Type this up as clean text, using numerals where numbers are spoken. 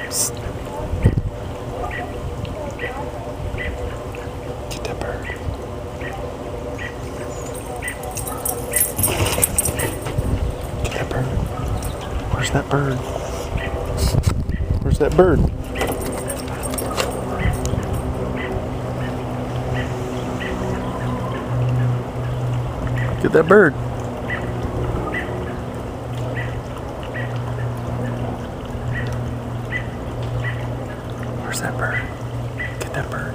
Psst. Get that bird. Get that bird. Where's that bird? Where's that bird? Get that bird. Where's that bird? Get that bird.